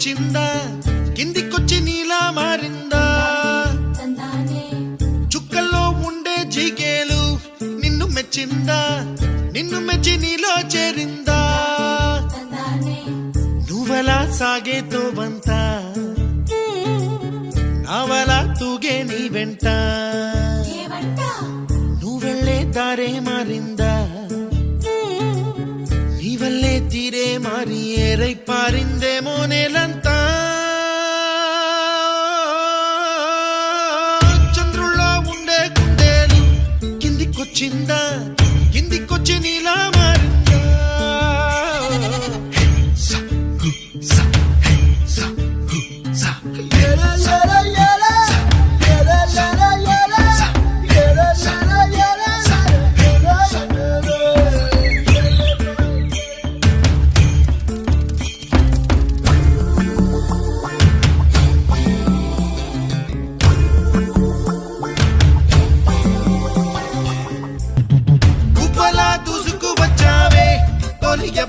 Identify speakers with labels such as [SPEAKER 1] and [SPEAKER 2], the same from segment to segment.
[SPEAKER 1] కిందికొచ్చిందా కిందికొచ్చి నీలా మారిందా చుక్కల్లో ఉండే జీకేలు నిన్ను మెచ్చిందా నిన్ను మెచ్చి నీలో చేరిందా నువ్వలా సాగేతో బంత నావలా తూగే నీ వెంట నువ్వెళ్ళే దారే మారిందా నీవల్లే తీరే మారి ఏరై పారిందేమో నేలంతా చంద్రుల్లో ఉండే గుండెలు కిందికొచ్చిందా కిందికొచ్చి నీలా మారిందా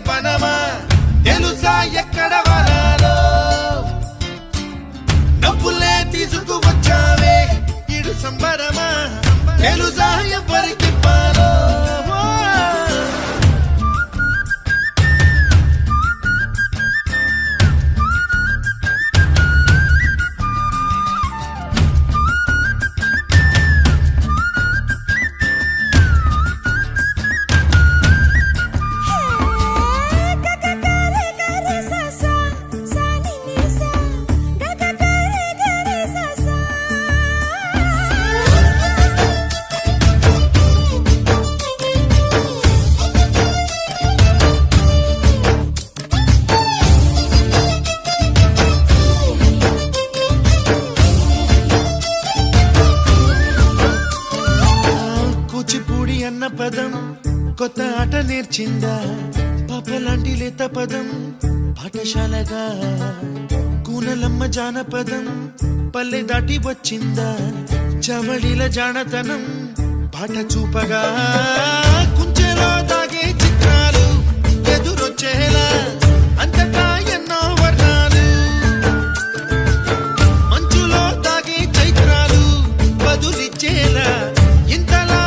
[SPEAKER 1] పనమా తెలుసా ఎక్కడ వనాలో నవ్వులే తీసుకువచ్చావే ఇడు సంబరమా తెలుసా ఎవరికి పాలో అన్న పదం కొత్త ఆట నేర్చిందా పాపలాంటి లేత పదం పాఠశాలగా కూనలమ్మ జానపదం పల్లె దాటి వచ్చిందా చవళిల జానతనం పాట చూపగా కుంచెలో దాగే చిత్రాలు ఎదురొచ్చేలా అంతటా ఎన్నో వర్ణాలు మంచులో దాగే చైత్రాలు బదులిచ్చేలా ఇంతలా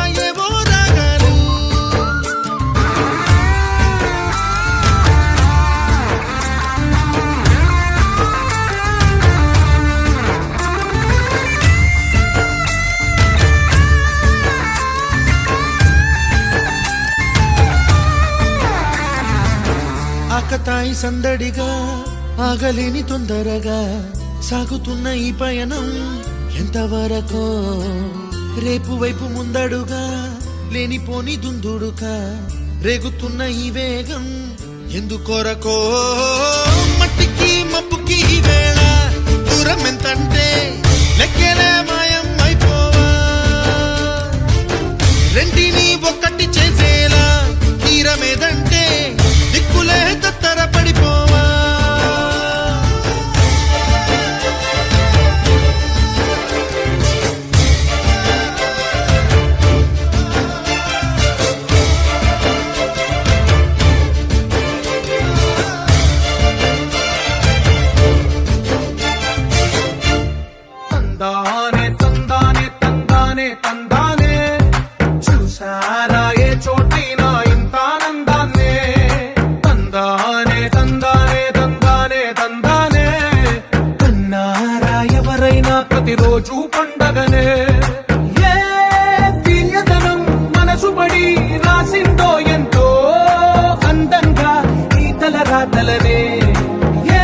[SPEAKER 1] ఆకతాయి సందడిగా ఆగలేని తొందరగా సాగుతున్న ఈ పయనం ఎంతవరకో రేపు వైపు ముందడుగా లేనిపోని దుందుడుగా రేగుతున్న ఈ వేగం ఎందుకొరకో మట్టికి మబ్బుకి ఈ వేళ దూరం ఎంతంటే లెక్కలే మాయం అయిపోవా రెంటిని ఒక్కటి చేసేలా తీరమేదంటే దిక్కులే తత్తర పడిపోవా
[SPEAKER 2] తందానే తందానే తందానే తందానే చూసారా ఏ చోటైనా ఇంత ఆనందాన్నే తందానే తందానే తందానే తందానే కన్నారా ఎవరైనా ప్రతిరోజు పండగనే ఏ తీయదనం మనసు పడి రాసిందో ఎంతో అందంగా ఈ తల రాతలనే ఏ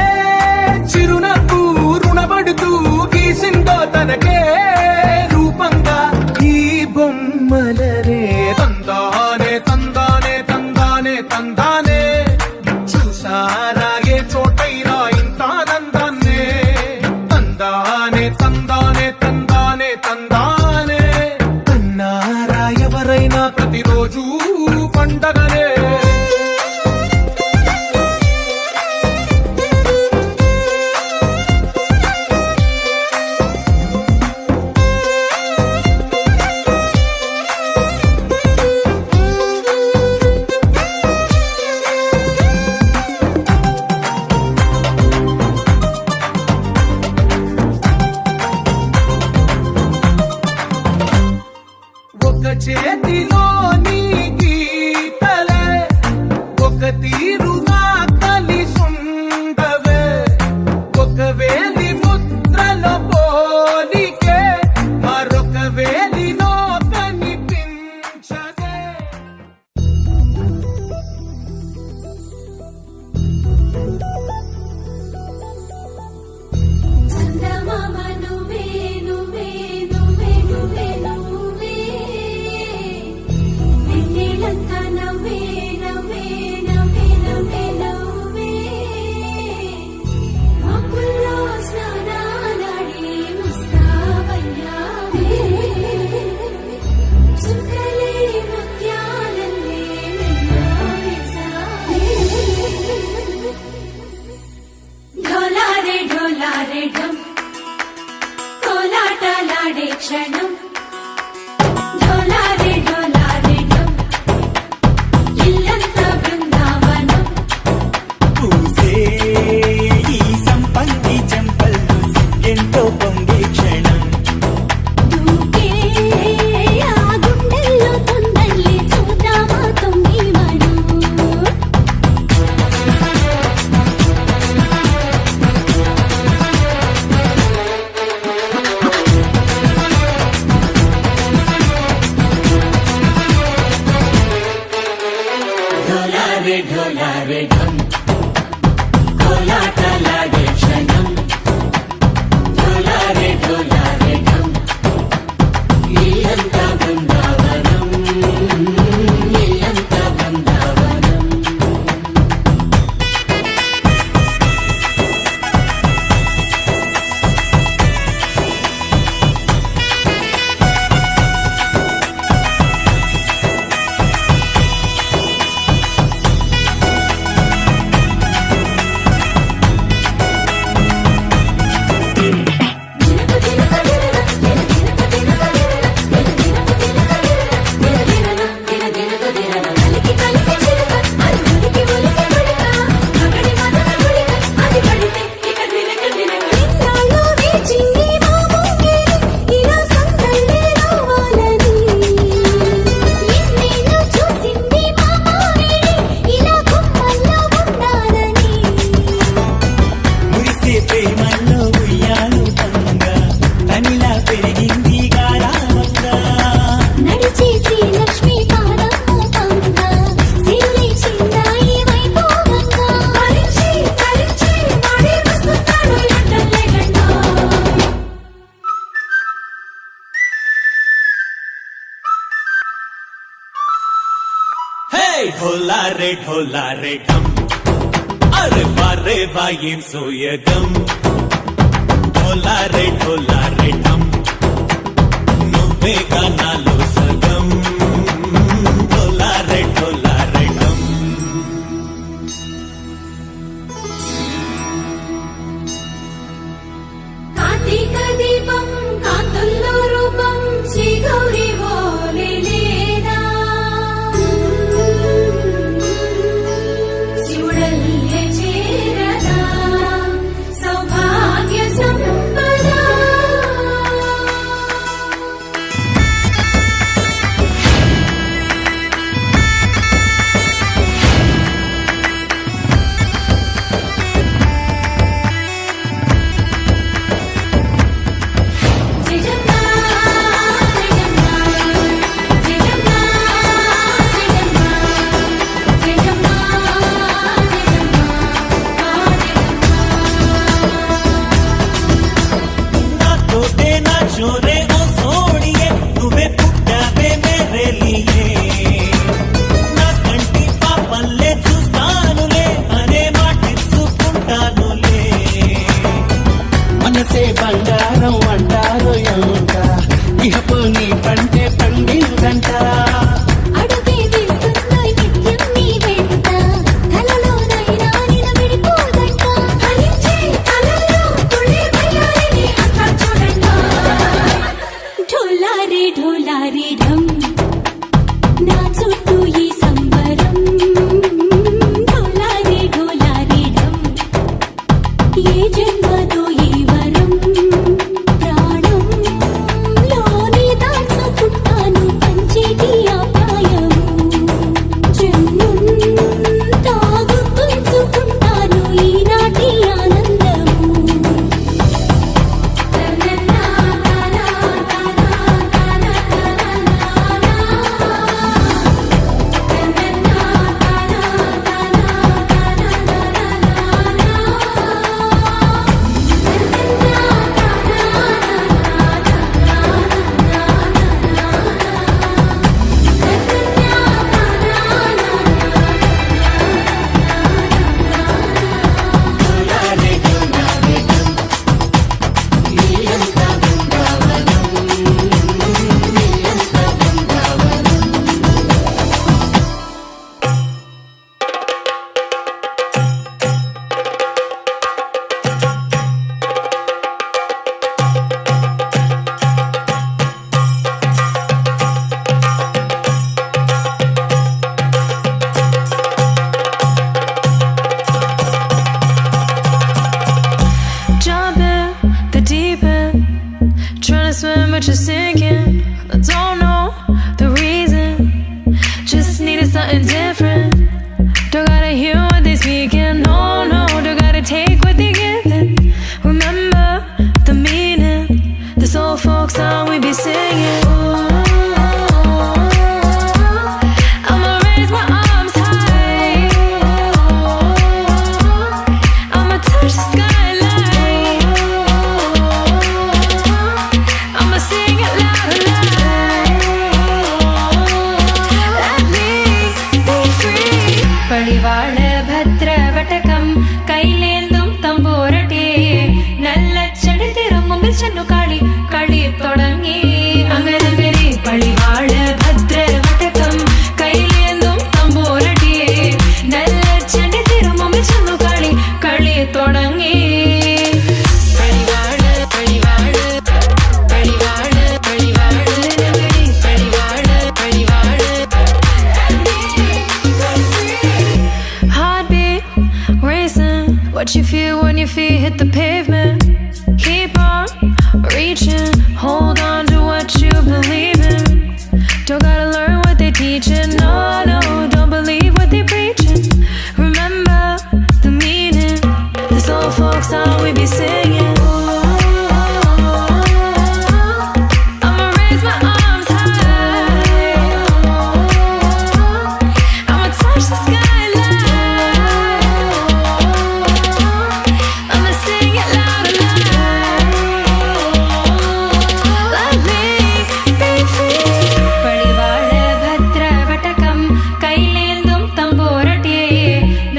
[SPEAKER 2] చిరునవ్వు రుణపడుతూ గీసిందో తనకే రూపంగా ఈ బొమ్మలనే తందానే తందానే తందానే తందానే చూసారా ఏ చోటైనా ఇంత ఆనందాన్నే తందానే తందానే తందానే తందానే కన్నారా ఎవరైనా ప్రతిరోజు పండగనే
[SPEAKER 3] చందమామ నువ్వే నువ్వే నువ్వే నువ్వే నువ్వే వెన్నెలంతా నవ్వే నవ్వే నవ్వే నవ్వే నవ్వే మబ్బుల్లో స్నానాలాడి ముస్తాబయ్యావే చుక్కలే ముత్యాలల్లే మెల్లావేశావే ఢోలారే ఢోలారే ఢం కోలాటలాడే క్షణం ఢోలారే ఢోలారే ఢం ఇల్లంతా బృందావనం
[SPEAKER 4] పూసే ఈ సంపంగి చెంపల్లో సిగ్గెంతో పొంగే క్షణం
[SPEAKER 3] దూకే ఆ గుండెల్లో తొందల్లి చూద్దామా తొంగి మనం
[SPEAKER 4] ఢోలారే ఢోలారే ఢం కోలాటలాడే క్షణం ఢోలారే ఢోలారే ఢం ఇల్లంతా బృందావనం ఇల్లంతా బృందావనం మురిసే ప్రేమల్లో ఉయ్యాలు పంగా తనిలా పెరిగింది గారావంగా
[SPEAKER 3] నడిచే శ్రీలక్ష్మి పాదమ్మ పంగ శివుని చిందాయి వైభోగంగా కలిచి కలిచి వాడే వస్తున్నాడు ఎండలే గంట
[SPEAKER 4] హే ఢోలారే ఢోలారే ఢం అరే వారే వాయేం సోయగం ఢోలారే ఢోలారే ఢం నువ్వే గానాలో సగం ఢోలారే ఢోలారే ఢం
[SPEAKER 3] కార్తీక దీపం కాంతుల్లో రూపం శ్రీ గౌరీ ఓలే లేదా శివుడల్లే చేరదా సౌభాగ్య సంపద
[SPEAKER 5] but you're sinking. I don't know the reason, just needed something different. Don't gotta hear what they speaking, no, no. Don't gotta take what they giving. Remember the meaning, this old folk song we be singing. I'ma raise my arms high, I'ma touch the skyline, I'ma sing it loud and loud. Let me be free. പടിവാള ഭദ്രവടകം കൈലേന്തും തമ്പൂരട്ടെ നല്ല ചെടിത്തിരും മുമ്പിൽ ചെന്നു കളി കളി തുടങ്ങി അങ്ങനെ പടിവാള ഭദ്രവടകം കൈലേന്തും തമ്പൂരട്ടെ നല്ല ചെടിത്തിരും മുമ്പിൽ ചെന്നു കളി കളി തുടങ്ങി പടിവാള പടിവാള പടിവാള പടിവാള പടിവാള പടിവാള Heartbeat racing, what you feel when your feet hit the pavement. Keep on reaching, hold on to what you believe in. Don't gotta learn what they teaching, no, no, don't believe what they preaching. Remember the meaning, this old folk song we be singing. I'ma raise my arms high, I'ma touch the skyline, I'ma sing it loud and loud. Let me be free. పడివాళ భద్రవటకం కైలేందుం తంబూరటే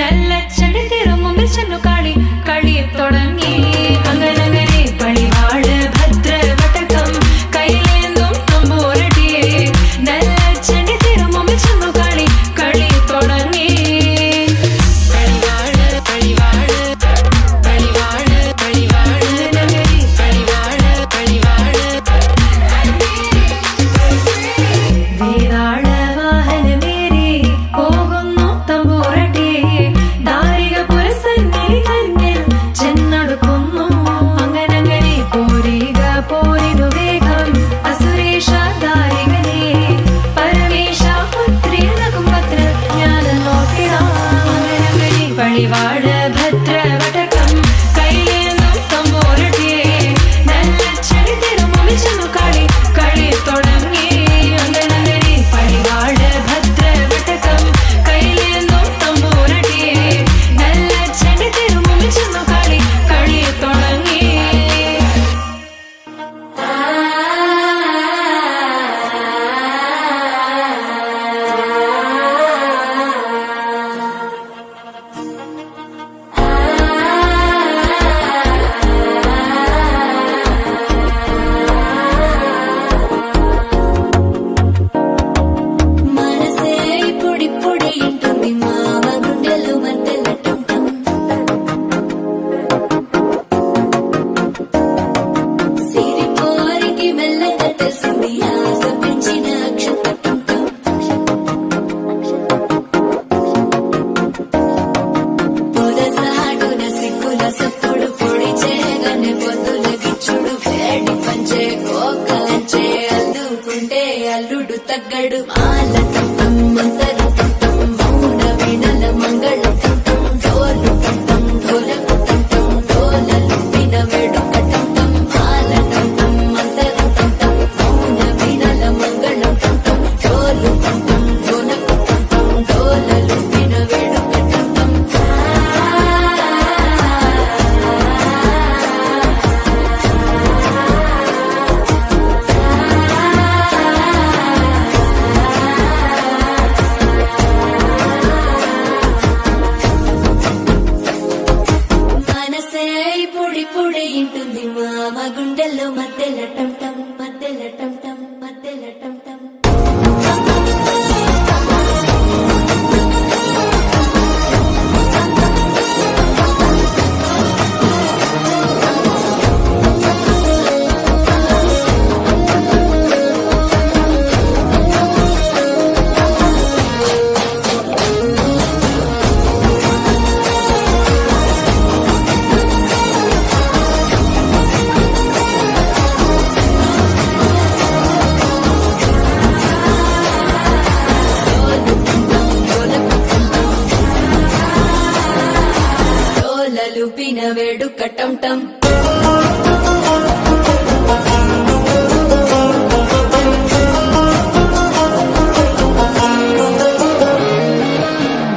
[SPEAKER 5] నల్ల చెడితిరు ముంబిల్ చెన్ను കളി കളി തുടങ്ങി അങ്ങനെ പടിവാള ഭദ്രവടകം കൈലേന്തും തമ്പൂരട്ടെ നല്ല ചെടിത്തിരു മുമ്പിൽ ചെന്നു കളി കളി തുടങ്ങി പടിവാള പടിവാള പടിവാള പടിവാള പടിവാള പടിവാള വേതാള വാഹനമേറി പോകുന്നു തമ്പൂരട്ടെ ദാരിക പുരസന്നിധി തന്നിൽ ചെന്നടുക്കുന്നു അങ്ങനെ പോരിക പോരിനു വേഗം അസുരേഷ ദാരികനെ പരമേശ പുത്രിയനകും പത്ര ജ്ഞാന നോക്കിടാം അങ്ങനെ പടിവാള ഭദ്രവടകം കൈലേന്തും തമ്പൂരട്ടെ നല്ല ചെടിത്തിരു മുമ്പിൽ ചെന്നു കളി കളി തുടങ്ങി അങ്ങനെ പടിവാള ഭദ്രവടകം കൈലേന്തും തമ്പൂരട്ടെ നല്ല ചെടിത്തിരു മുമ്പിൽ ചെന്നു കളി കളി തുടങ്ങി
[SPEAKER 3] మనసే పొడి పొడి ఇంటుంది మామ గుండెలు మధ్యలటం సిరి పోరికి మెల్లగా తెలిసింది ఆశ పెంచిన అక్షతటం పొదసాడున సిక్కుల సప్పుడు పొడి చేయగానే పొద్దుల గిచ్చుడు వేడి పంచే కోకంచే అల్లుకుంటే అల్లుడు తగ్గడు మాల తంతం మంతరు తంతం మౌన వీణల మంగళ తంతం డోలు తంతం డోలకు తంతం డోలలు విన వేడుక తంతం మాల తంతం మంతరు తంతం మౌన వీణల మంగళ తంతం డోలు తంతం డోలకు తంతం డోలలు విన వేడుక తంతం మనసే పొడి పొడి ఇంటుంది మామ గుండెల్లో మధ్యలటం టం మధ్యలటం టం మధ్యలటం టం లూపిన వేడుక టం టం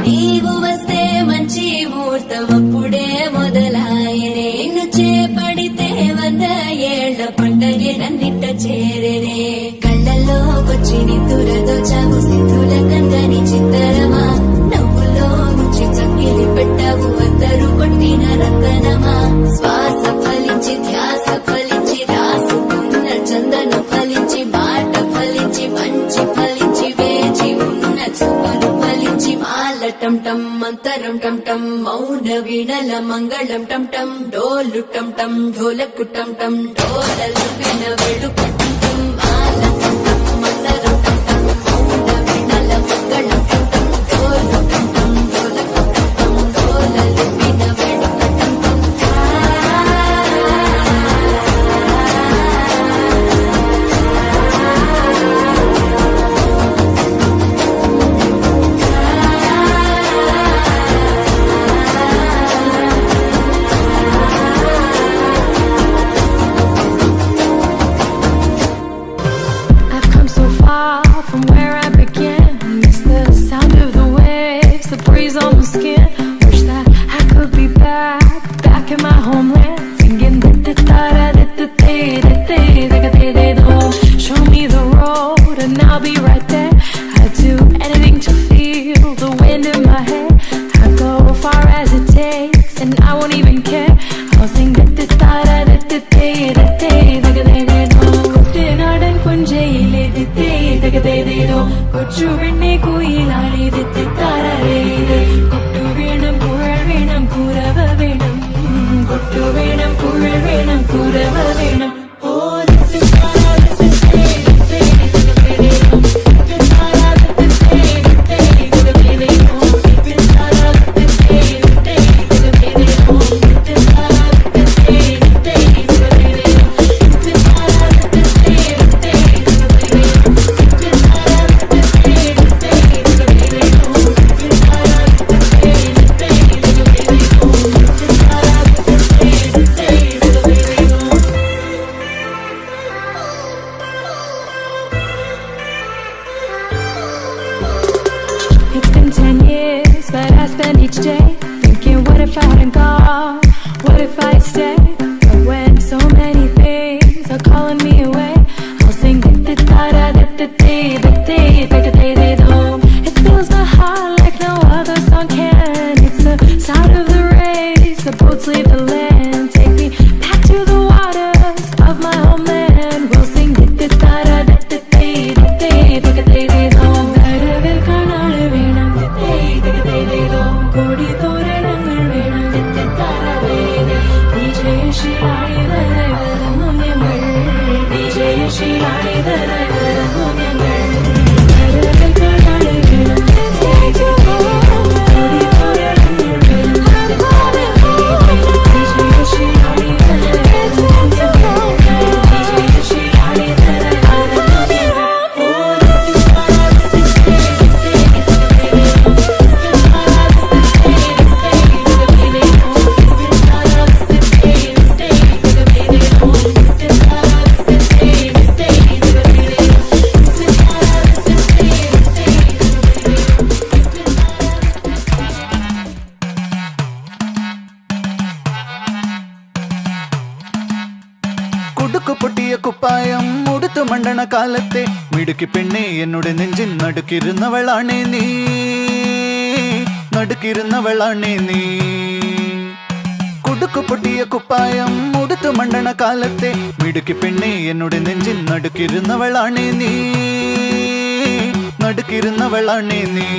[SPEAKER 3] నీవు వస్తే మంచి ముహూర్తం అప్పుడే మొదలాయనే నిన్ను చేపడితే 100 ఏళ్ల పంటగే నన్నిట్ట చేరేనే కళ్ళల్లోకొచ్చి నిద్దురదోచావు సిద్ధుల కందని చిత్తరమా నవ్వులో ముంచి చక్కిలి పెట్టావు అద్దరు కొట్టిన రతనమా శ్వాస ఫలించి ధ్యాస ఫలించి రాసుకున్న చందను ఫలించి మాట ఫలించి మంచి ఫలించి వేచి ఉన్న చూపులు ఫలించి మాల టం టం మంతరం టం టం మౌన వీణల మంగళం టం టం డోలు టం టం ఢోలకు టం టం డోలలు విన వేడుక టం టం మాల టం టం మంతరం టం టం మౌన వీణల మంగళం టం టం డోలు టం టం ఢోలకు టం టం డోలలు విన వేడుక టం టం
[SPEAKER 5] I've come so far from where I began. Miss the sound of the waves, the breeze on the skin. Wish that I could be back in my homeland, singing da da da da da da da da da. Show me the road and I'll be right there. I'd do anything to feel the wind in my hair. I'll go far as it takes and I won't even care. I'll sing da da da da da da da da da da da. കുട്ടനാടൻ പുഞ്ചയിലെ ദിത്തേ തകതേതേതോ കൊച്ചു വെണ്ണെ കുയിലാളി ദിത്തി താരേത് കൊട്ടു വേണം കുഴൽ വേണം കുരവ വേണം കൊട്ടു വേണം കുഴൽ വേണം കുരവ വേണം ഓ ദിത്തി Tara ദിത്തേ ദിത്തേ തകതേതേതോ ദിത്തി Tara ദിത്തേ ദിത്തേ തകതേതേതോ ദിത്തി Tara ദിത്തേ ദിത്തേ തകതേതേതോ ദിത്തി Tara ദിത്തേ ദിത്തേ തകതേതേതോ ദിത്തി Tara It's been 10 years, but I spend each day thinking, what if I hadn't gone? What if I stayed? But when so many things are calling me away, I'll sing da da da da da da da da da da. It fills my heart like no other song can. It's the sound of the race, the boats leave the land. Take me back to the waters of my homeland. We'll sing da da da da da da da da da da. വരവിൽ കാണാള് വേണം കൊടി തോരണങ്ങൾ വേണം വിജയശീലാളി വരുന്നു ഞങ്ങൾ വിജയശീലാളി വരുന്നു ഞങ്ങൾ വരവിൽ കാണാള് വേണം കൊടി തോരണങ്ങൾ വേണം വിജയശീലാളി വരുന്നു ഞങ്ങൾ വിജയശീലാളി വരുന്നു ഞങ്ങൾ
[SPEAKER 2] കുടുക്കു പൊട്ടിയ കുപ്പായം ഉടുത്തു മണ്ടണ കാലത്തെ മിടുക്കി പെണ്ണെ എന്നോട് നെഞ്ചിൻ നടുക്കിരുന്നവളാണേ നീ നടുക്കിരുന്നവളാണേ നീ കുടുക്കു പൊട്ടിയ കുപ്പായം ഉടുത്തു മണ്ടണ കാലത്തെ മിടുക്കി പെണ്ണെ എന്നോട് നെഞ്ചിൻ നടുക്കിരുന്നവളാണേ നീ നടുക്കിരുന്നവളാണേ നീ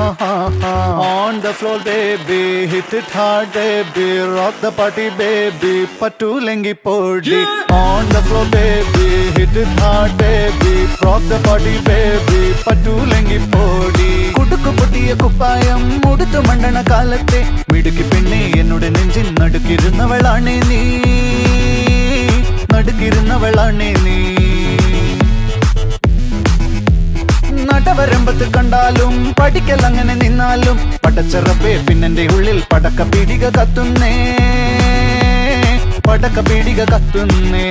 [SPEAKER 2] On the floor, baby, hit it hard, baby, rock the party, baby, patulengi podi. On the floor, baby, hit it hard, baby, rock the party, baby, patulengi podi. കുടുക്കു പൊട്ടിയ കുപ്പായം ഉടുത്തു മണ്ടണ കാലത്തെ മിടുക്കി പെണ്ണെ എന്നോട് നെഞ്ചിൻ നടുക്കിരുന്നവളാണേ നീ നടുക്കിരുന്നവളാണേ നീ പടവരമ്പത്ത് കണ്ടാലും പഠിക്കൽ അങ്ങനെ നിന്നാലും പടച്ചറപ്പേ പിന്നെന്റെ ഉള്ളിൽ പടക്ക പീടിക കത്തുന്നേ, പടക്ക പീടിക കത്തുന്നേ.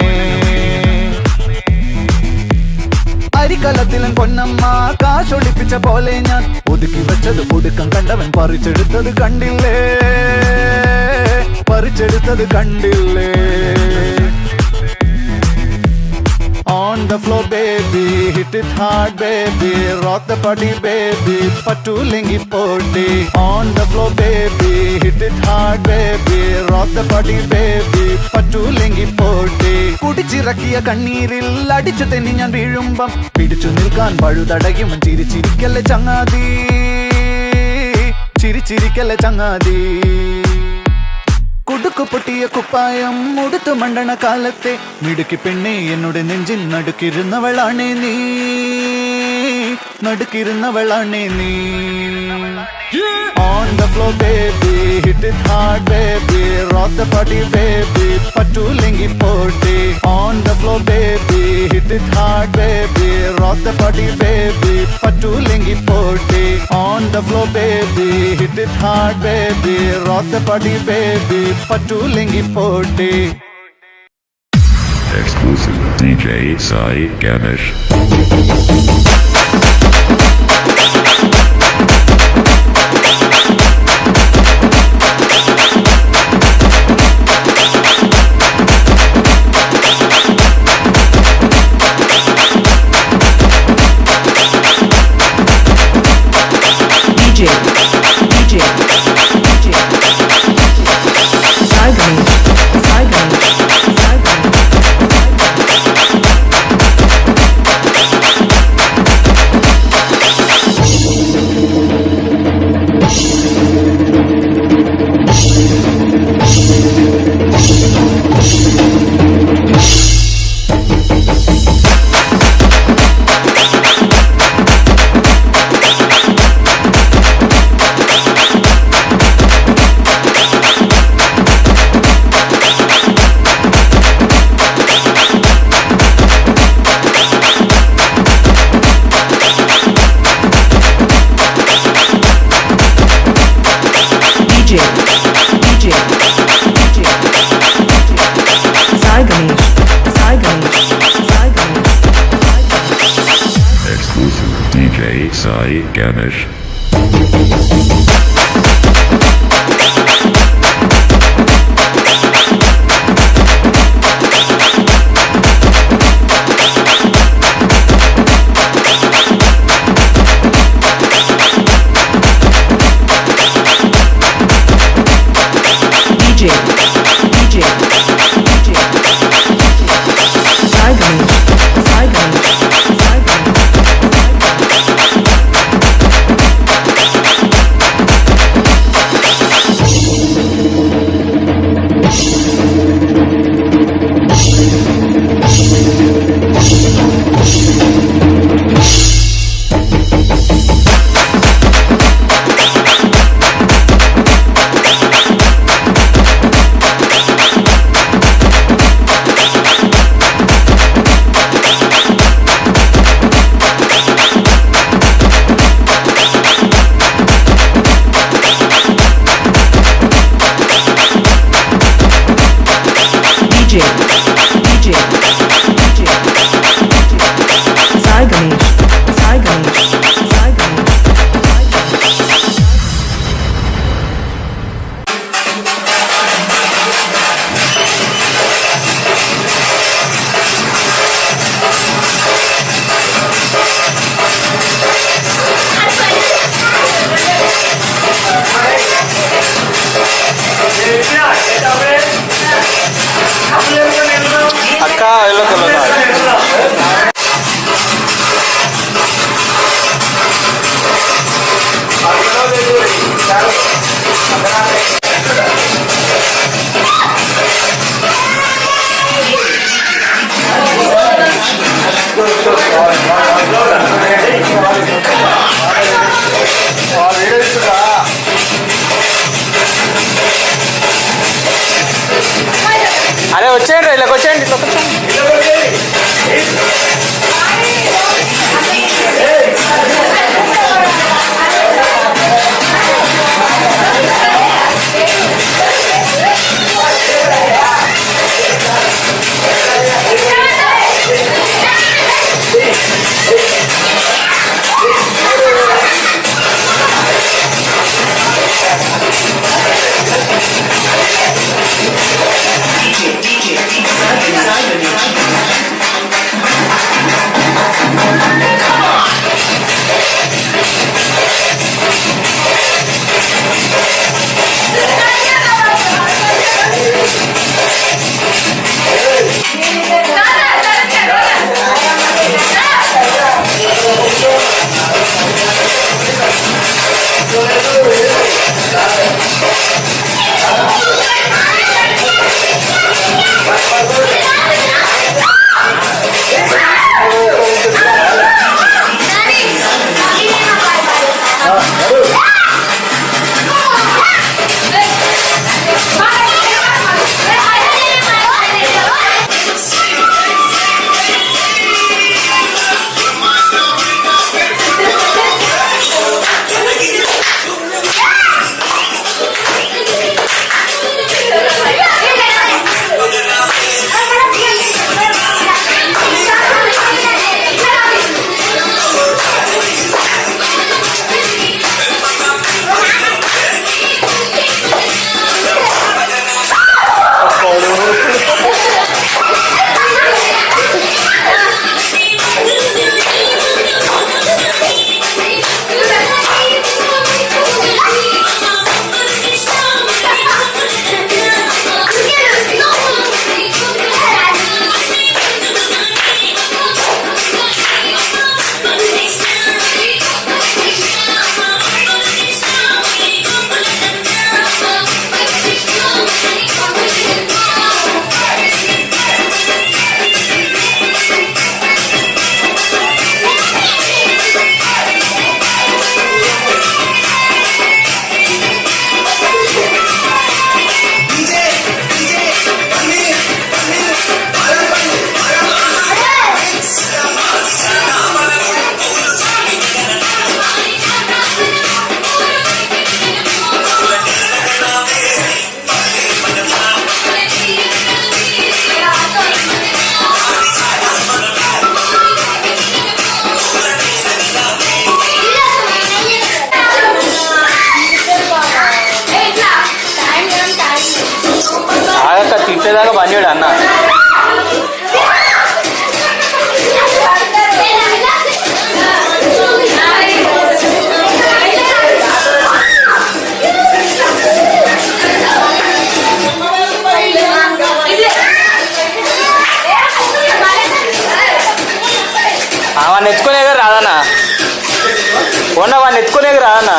[SPEAKER 2] അരിക്കലത്തിലും പൊന്നമ്മ കാശൊളിപ്പിച്ച പോലെ ഞാൻ ഒതുക്കി വെച്ചത് ഒടുക്കം കണ്ടവൻ പറിച്ചെടുത്തത് കണ്ടില്ലേ, പറിച്ചെടുത്തത് കണ്ടില്ലേ. On the floor baby, hit it hard baby, rock the party baby, പറ്റൂലെങ്കി potty. On the floor baby, hit it hard baby, rock the party baby, പറ്റൂലെങ്കി പോട്ടി. കുടിച്ചിറക്കിയ കണ്ണീരിൽ അടിച്ചു തെന്നി ഞാൻ വീഴുമ്പം പിടിച്ചു നിൽക്കാൻ പഴുതടയും ചിരിച്ചിരിക്കല്ലേ ചങ്ങാതി, ചിരിച്ചിരിക്കല്ലേ ചങ്ങാതി. കുടുക്കു പൊട്ടിയ കുപ്പായം മുടുത്തു മണ്ടണ കാലത്തെ മിടുക്കി പെണ്ണെ എന്നോട് നെഞ്ചിൻ നടുക്കിരുന്നവളാണേ നീ, നടുക്കിരുന്നവളാണേ നീ. On the floor baby, hit it hard baby, rock the party baby, പറ്റൂലെങ്കി potty. On the floor baby, hit it hard baby, rock the party baby, പറ്റൂലെങ്കി potty. On the floor baby, hit it hard baby, rock the party baby, പറ്റൂലെങ്കി potty.
[SPEAKER 6] Exclusive DJ Sai Ganesh. Sai Ganesh.
[SPEAKER 7] అరే వచ్చేయండి ఇలాగ వచ్చేయండి ఇట్లా వచ్చేయండి చూడు అన్న వాడిని ఎత్తుకునే రాదన్నా వాడిని ఎత్తుకునే రాదన్నా